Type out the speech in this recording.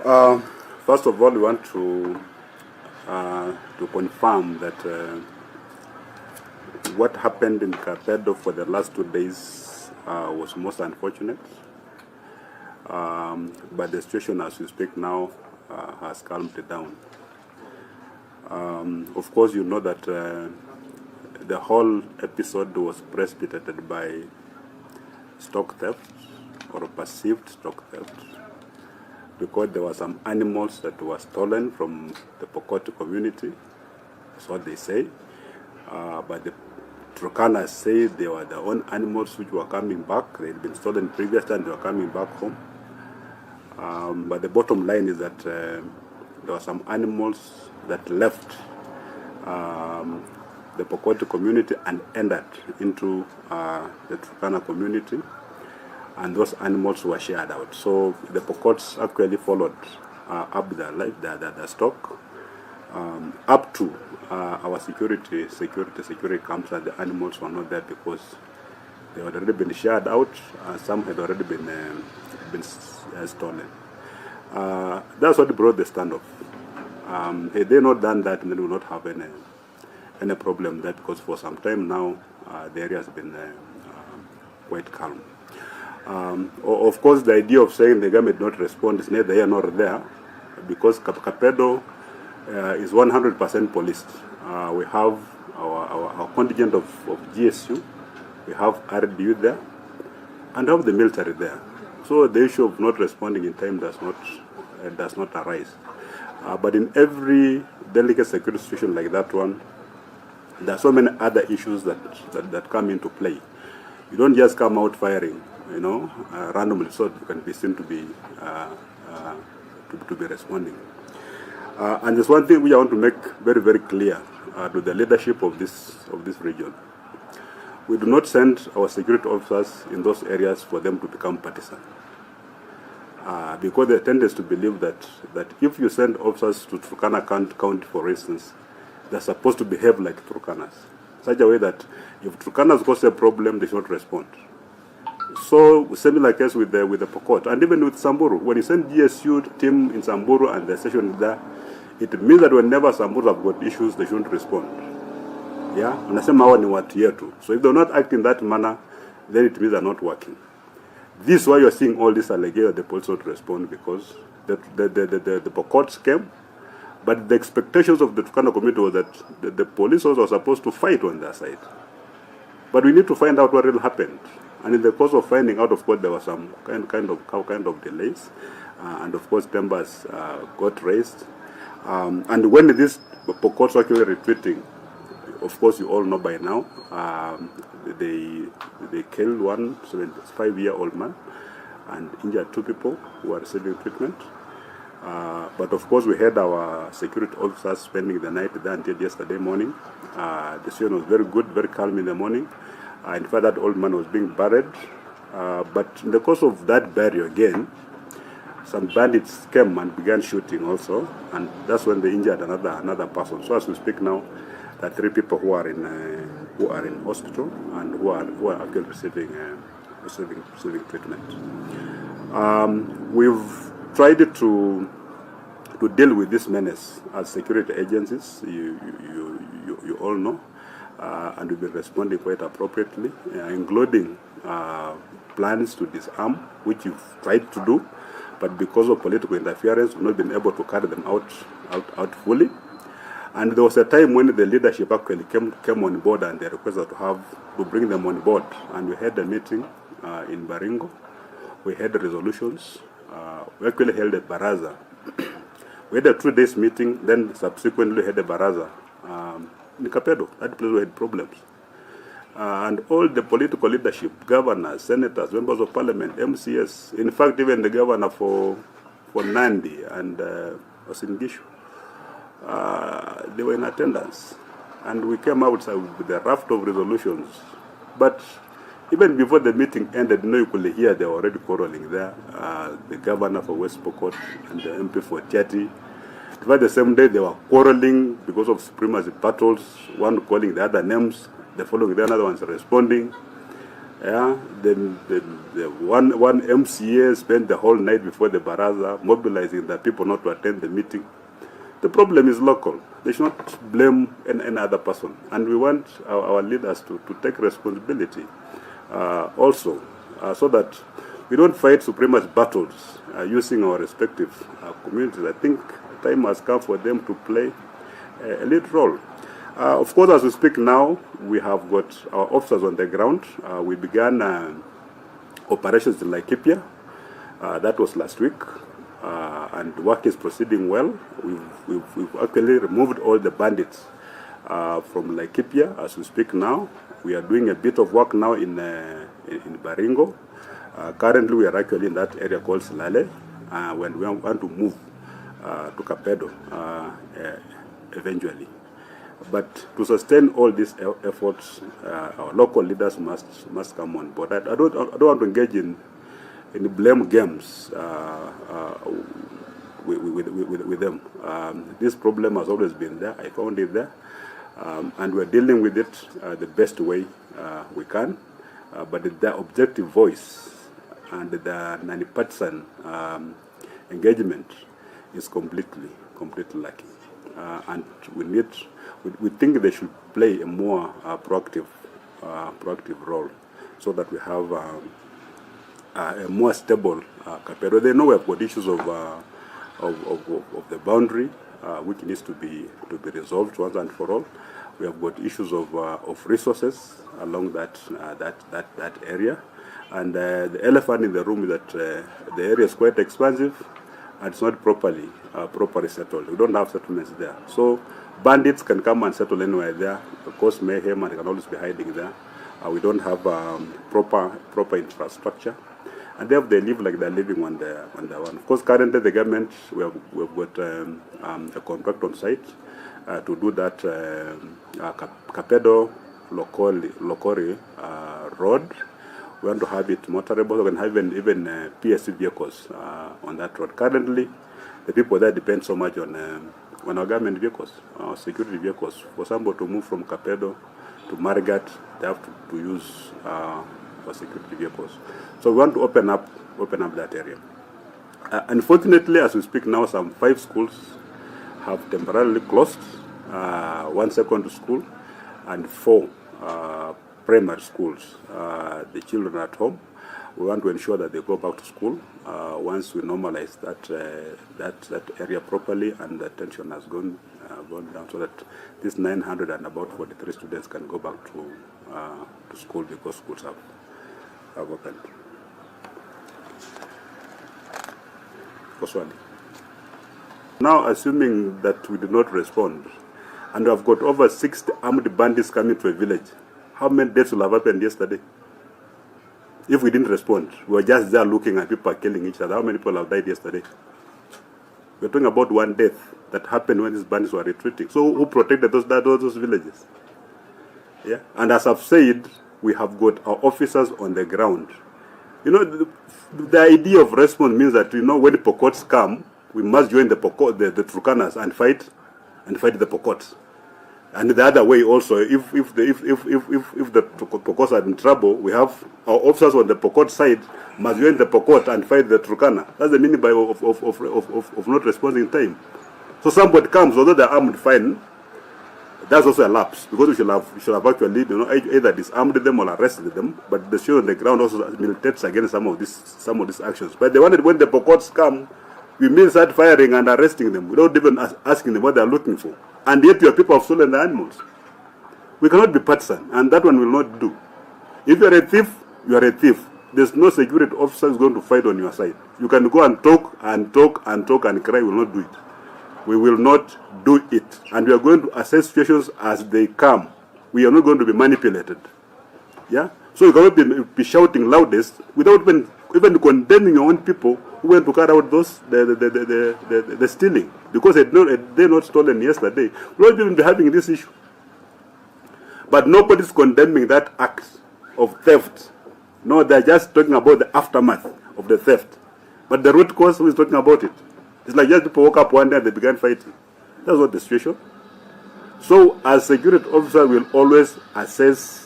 Uh, First of all, we want to confirm that what happened in Kapedo for the last 2 days was most unfortunate. But the situation as we speak now has calmed down. Of course, you know that the whole episode was precipitated by stock theft or perceived stock theft, because there were some animals that were stolen from the Pokot community. That's what they say. But the Turkanas say they were their own animals which were coming back. They had been stolen previously and they were coming back home. But the bottom line is that there were some animals that left the Pokot community and entered into the Turkana community, and those animals were shared out. So the Pokots actually followed up the stock up to our security camps, and the animals were not there because they had already been shared out, and some had already been stolen. That's what brought the standoff. Had they not done that, then we would not have any problem there, because for some time now the area has been quite calm. Of course, the idea of saying the government did not respond is neither here nor there, because Kapedo is 100% policed. We have our contingent of GSU, we have RDU there, and have the military there. So the issue of not responding in time does not arise. But in every delicate security situation like that one, there are so many other issues that come into play. You don't just come out firing, randomly, so you can be seen to be responding. And there's one thing which I want to make very, very clear to the leadership of this region. We do not send our security officers in those areas for them to become partisan. Because they tend to believe that if you send officers to Turkana County, for instance, they're supposed to behave like Turkanas, such a way that if Turkanas cause a problem, they should not respond. So similar case with the Pokot, and even with Samburu. When you send GSU team in Samburu and the session there, it means that whenever Samburu have got issues, they shouldn't respond. Yeah, unasema hawa ni watu yetu. So if they're not acting in that manner, then it means they're not working. This is why you're seeing all this allegation the police not respond, because the Pokots came, but the expectations of the Turkana community was that the police also were supposed to fight on their side. But we need to find out what really happened. And in the course of finding out, of course, there were some kind of delays, and of course, timbers got raised. And when these Pokots actually retreating, of course, you all know by now, they killed one 75-year-old man and injured 2 people who are receiving treatment. But of course, we had our security officers spending the night there until yesterday morning. The situation was very good, very calm in the morning. In fact, that old man was being buried. But in the course of that burial again, some bandits came and began shooting also, and that's when they injured another person. So as we speak now, there are 3 people who are in hospital and who are actually receiving treatment. We've tried to deal with this menace as security agencies. You all know, and we've been responding quite appropriately, including plans to disarm, which you've tried to do, but because of political interference, we've not been able to carry them out fully. And there was a time when the leadership actually came on board, and they requested to bring them on board. And we had a meeting in Baringo. We had the resolutions. We actually held a baraza. We had a 2 days meeting, then subsequently had a baraza in Kapedo. That place we had problems. And all the political leadership, governors, senators, members of parliament, MCS, in fact, even the governor for Nandi and Osingishu, they were in attendance. And we came out with a raft of resolutions. But even before the meeting ended, you could hear they were already quarreling there. The governor for West Pokot and the MP for Tiati. But the same day, they were quarreling because of supremacy battles, one calling the other names, the following the other ones responding. Yeah, then the one MCA spent the whole night before the baraza mobilizing the people not to attend the meeting. The problem is local. They should not blame any other person. And we want our leaders to take responsibility also, so that we don't fight supremacy battles using our respective communities. I think time has come for them to play a lead role. Of course, as we speak now, we have got our officers on the ground. We began operations in Laikipia. That was last week, and work is proceeding well. We've actually removed all the bandits from Laikipia as we speak now. We are doing a bit of work now in Baringo. Currently, we are actually in that area called Silale, when we want to move to Kapedo eventually. But to sustain all these efforts, our local leaders must come on board. I don't want to engage in blame games with them. This problem has always been there. I found it there, and we're dealing with it the best way we can. But the objective voice and the 90% engagement is completely lacking, and we think they should play a more proactive role, so that we have a more stable Kapedo. They know we have got issues of the boundary, which needs to be resolved once and for all. We have got issues of resources along that area, and the elephant in the room is that the area is quite expansive and it's not properly settled. We don't have settlements there, so bandits can come and settle anywhere there, cause mayhem, and they can always be hiding there. We don't have proper infrastructure, and they live like they're living on the one. Of course, currently the government, we've got a contract on site to do that Kapedo Lokori road. We want to have it motorable. We can have even PSC vehicles on that road. Currently, the people there depend so much on our government vehicles, security vehicles. For somebody to move from Kapedo to Marigat, they have to use for security vehicles. So we want to open up that area. Unfortunately, as we speak now, some 5 schools have temporarily closed, 1 secondary school and 4 primary schools. The children are at home. We want to ensure that they go back to school once we normalize that area properly and the tension has gone down, so that these 900 and about 43 students can go back to school, because schools have opened. Now, assuming that we do not respond, and we have got over 60 armed bandits coming to a village, how many deaths will have happened yesterday? If we didn't respond, we were just there looking at people killing each other. How many people have died yesterday? We're talking about 1 death that happened when these bandits were retreating. So who protected those villages? Yeah. And as I've said, we have got our officers on the ground. You know, the idea of response means that, you know, when the Pokots come, we must join the Turkanas and fight the Pokots. And the other way also, if the Pokots are in trouble, we have our officers on the Pokot side must join the Pokot and fight the Turkana. That's the meaning of not responding in time. So somebody comes, although they're armed, fine. That's also a lapse, because we should have actually, you know, either disarmed them or arrested them. But the show on the ground also militates against some of these actions. But they wanted, when the Pokots come, we may start firing and arresting them without even asking them what they're looking for. And yet your people have stolen the animals. We cannot be partisan, and that one will not do. If you are a thief, you are a thief. There's no security officer who's going to fight on your side. You can go and talk and cry. We will not do it. We will not do it. And we are going to assess situations as they come. We are not going to be manipulated. Yeah? So you cannot be shouting loudest without even condemning your own people who went to carry out the stealing, because they're not stolen yesterday. We won't even be having this issue. But nobody's condemning that act of theft. No, they're just talking about the aftermath of the theft. But the root cause, who is talking about it? It's like just people woke up one day and they began fighting. That's not the situation. So as security officer, we'll always assess